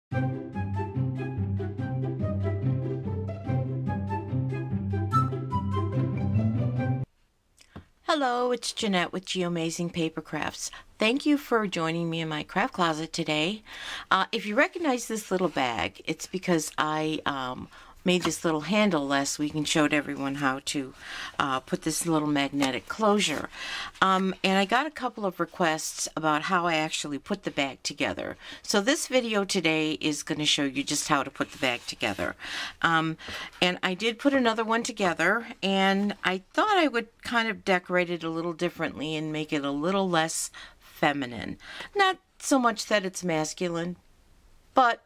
Hello, it's Jeanette with Geomazing Paper Crafts. Thank you for joining me in my craft closet today. If you recognize this little bag, it's because I made this little handle last week and showed everyone how to put this little magnetic closure. And I got a couple of requests about how I actually put the bag together. So this video today is going to show you just how to put the bag together. And I did put another one together, and I thought I would kind of decorate it a little differently and make it a little less feminine. Not so much that it's masculine, but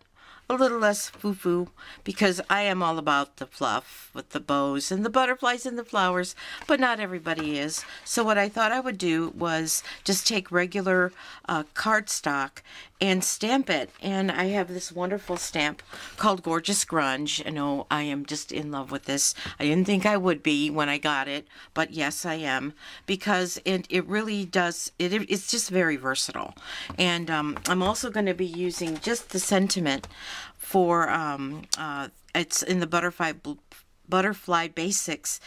a little less foo-foo, because I am all about the fluff with the bows and the butterflies and the flowers, but not everybody is. So what I thought I would do was just take regular cardstock and stamp it. And I have this wonderful stamp called Gorgeous Grunge. I know I am just in love with this. I didn't think I would be when I got it, but yes, I am, because it really does, it's just very versatile. And I'm also going to be using just the sentiment for, it's in the Butterfly Basics,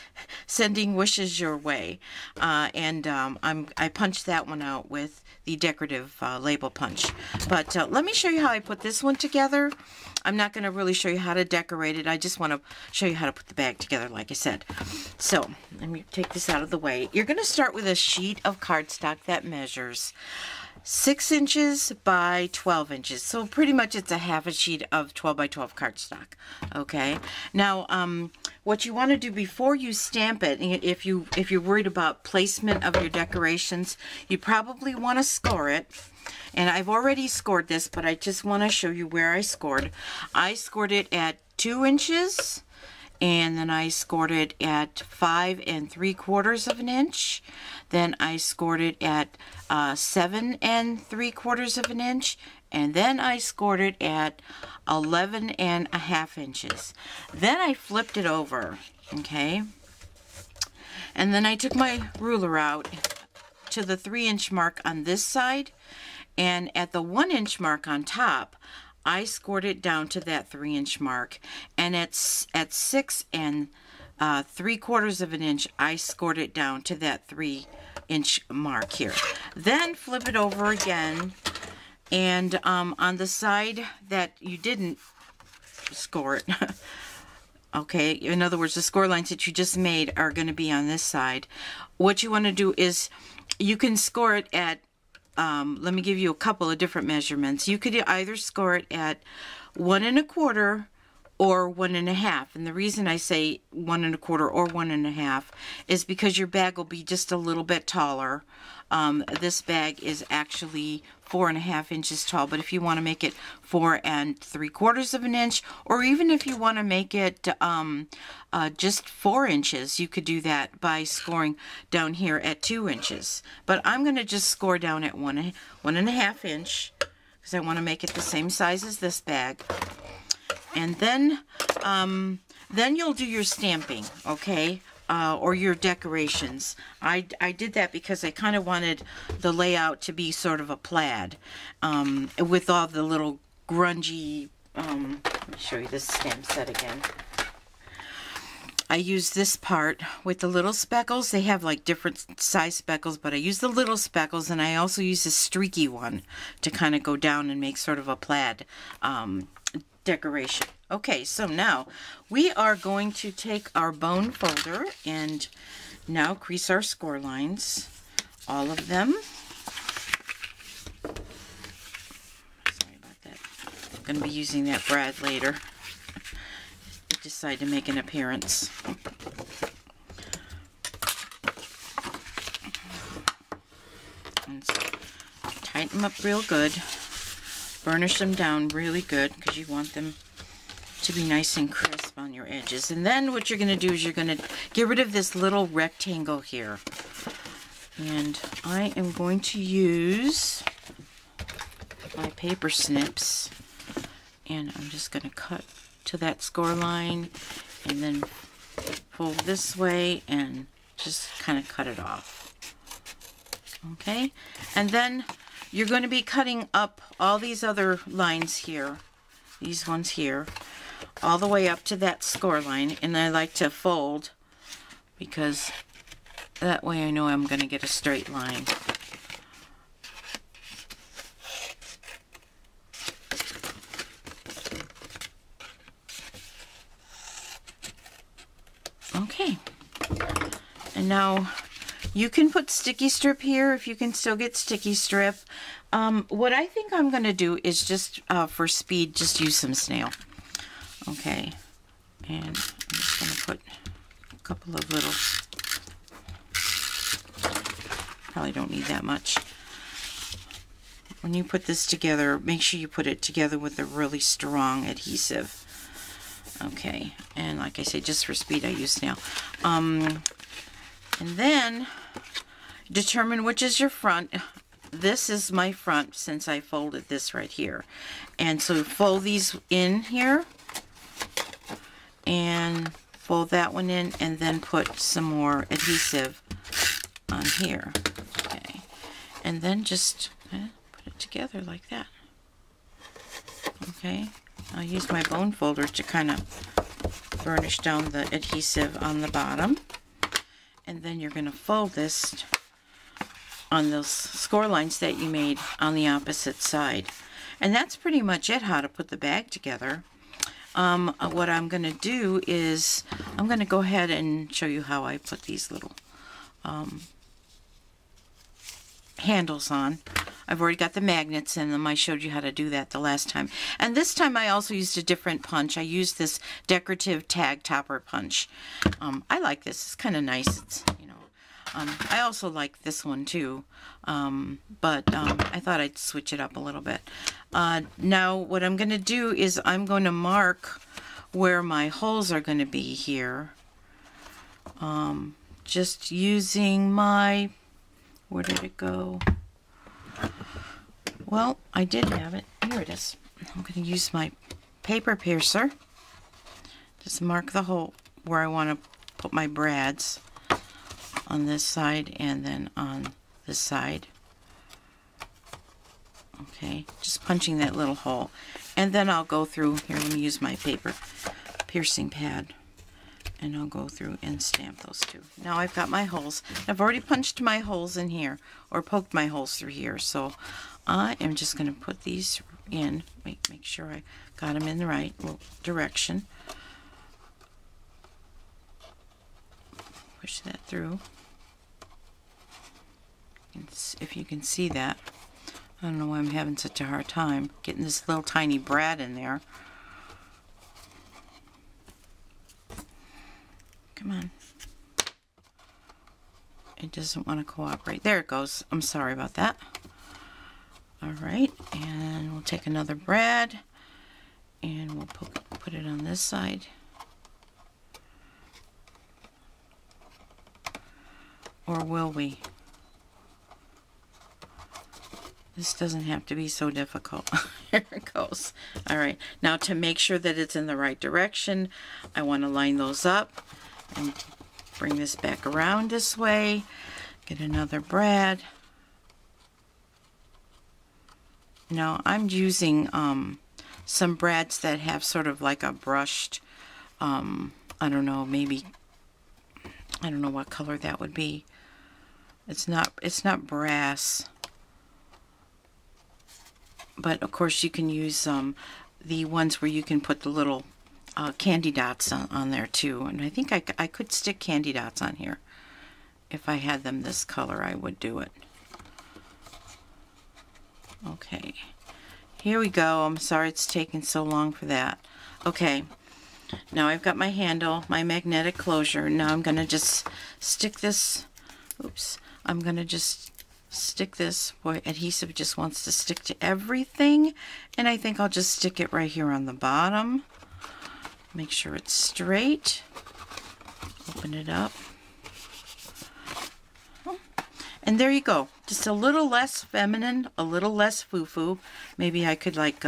Sending Wishes Your Way. I punched that one out with the Decorative label punch. But let me show you how I put this one together. I'm not going to really show you how to decorate it. I just want to show you how to put the bag together, like I said. So let me take this out of the way. You're going to start with a sheet of cardstock that measures 6 inches by 12 inches. So pretty much it's a half a sheet of 12 by 12 cardstock. Okay. Now, what you want to do before you stamp it, if you're worried about placement of your decorations, you probably want to score it. And I've already scored this, but I just want to show you where I scored. I scored it at 2 inches. And then I scored it at 5 3/4 of an inch. Then I scored it at 7 3/4 of an inch. And then I scored it at 11 1/2 inches. Then I flipped it over, okay? And then I took my ruler out to the 3-inch mark on this side. And at the 1-inch mark on top, I scored it down to that 3-inch mark, and at 6 3/4 of an inch, I scored it down to that 3-inch mark here. Then flip it over again, and on the side that you didn't score it, okay, in other words, the score lines that you just made are going to be on this side. What you want to do is you can score it at let me give you a couple of different measurements. You could either score it at 1 1/4 or 1 1/2. And the reason I say 1 1/4 or 1 1/2 is because your bag will be just a little bit taller. This bag is actually 4 1/2 inches tall, but if you want to make it 4 3/4 of an inch, or even if you want to make it just 4 inches, you could do that by scoring down here at 2 inches. But I'm going to just score down at 1 1/2 inch because I want to make it the same size as this bag. And then you'll do your stamping, okay? Or your decorations. I did that because I kind of wanted the layout to be sort of a plaid with all the little grungy, let me show you this stamp set again. I use this part with the little speckles. They have like different size speckles, but I use the little speckles, and I also use a streaky one to kind of go down and make sort of a plaid decoration. Okay, so now we are going to take our bone folder and now crease our score lines, all of them. Sorry about that. I'm going to be using that brad later. I decided to make an appearance. And so tighten them up real good. Burnish them down really good because you want them to be nice and crisp on your edges. And then what you're going to do is you're going to get rid of this little rectangle here. And I am going to use my paper snips, and I'm just going to cut to that score line and then fold this way and just kind of cut it off. Okay, and then you're going to be cutting up all these other lines here these ones here, all the way up to that score line, and I like to fold because that way I know I'm going to get a straight line. Okay, and now you can put sticky strip here if you can still get sticky strip. What I think I'm going to do is just for speed, just use some snail. Okay, and I'm just going to put a couple of little, probably don't need that much. When you put this together, make sure you put it together with a really strong adhesive. Okay, and like I say, just for speed I use snail. And then determine which is your front. This is my front since I folded this right here. And so fold these in here and fold that one in, and then put some more adhesive on here. Okay, and then just put it together like that. Okay, I'll use my bone folder to kind of burnish down the adhesive on the bottom. And then you're going to fold this on those score lines that you made on the opposite side. And that's pretty much it, how to put the bag together. What I'm going to do is I'm going to go ahead and show you how I put these little handles on. I've already got the magnets in them. I showed you how to do that the last time. And this time I also used a different punch. I used this Decorative tag topper punch. I like this. It's kind of nice. It's, you know, I also like this one too, but I thought I'd switch it up a little bit. Now what I'm going to do is I'm going to mark where my holes are going to be here. Just using my, where did it go? Well, I did have it. Here it is. I'm going to use my paper piercer. Just mark the hole where I want to put my brads on this side and then on this side. Okay, just punching that little hole. And then I'll go through, here, let me use my paper piercing pad. And I'll go through and stamp those two. Now I've got my holes. I've already punched my holes in here, or poked my holes through here. So I am just going to put these in. Make sure I got them in the right direction. Push that through. If you can see that. I don't know why I'm having such a hard time getting this little tiny brad in there. Come on. It doesn't want to cooperate. There it goes. I'm sorry about that. Alright, and we'll take another brad and we'll put it on this side. Or will we? This doesn't have to be so difficult. Here it goes. Alright, now to make sure that it's in the right direction, I want to line those up. And bring this back around this way. Get another brad. Now I'm using some brads that have sort of like a brushed, I don't know, maybe, I don't know what color that would be. It's not brass. But of course you can use the ones where you can put the little candy dots on there too, and I think I could stick candy dots on here. If I had them this color, I would do it. Okay, here we go. I'm sorry it's taking so long for that. Okay, now I've got my handle, my magnetic closure. Now I'm going to just stick this, oops, I'm going to just stick this. Boy, adhesive just wants to stick to everything, and I think I'll just stick it right here on the bottom. Make sure it's straight. Open it up. And there you go. Just a little less feminine, a little less foo-foo. Maybe I could like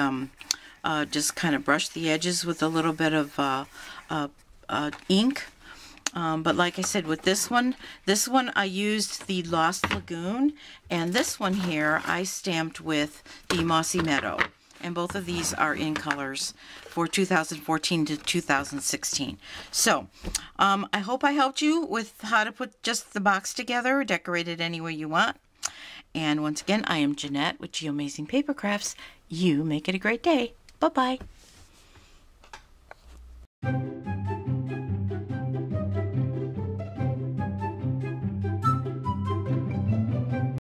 just kind of brush the edges with a little bit of ink. But like I said, with this one I used the Lost Lagoon, and this one here I stamped with the Mossy Meadow. And both of these are in colors for 2014 to 2016. So, I hope I helped you with how to put just the box together, decorate it any way you want. And once again, I am Jeanette with Geomazing Paper Crafts. You make it a great day. Bye-bye.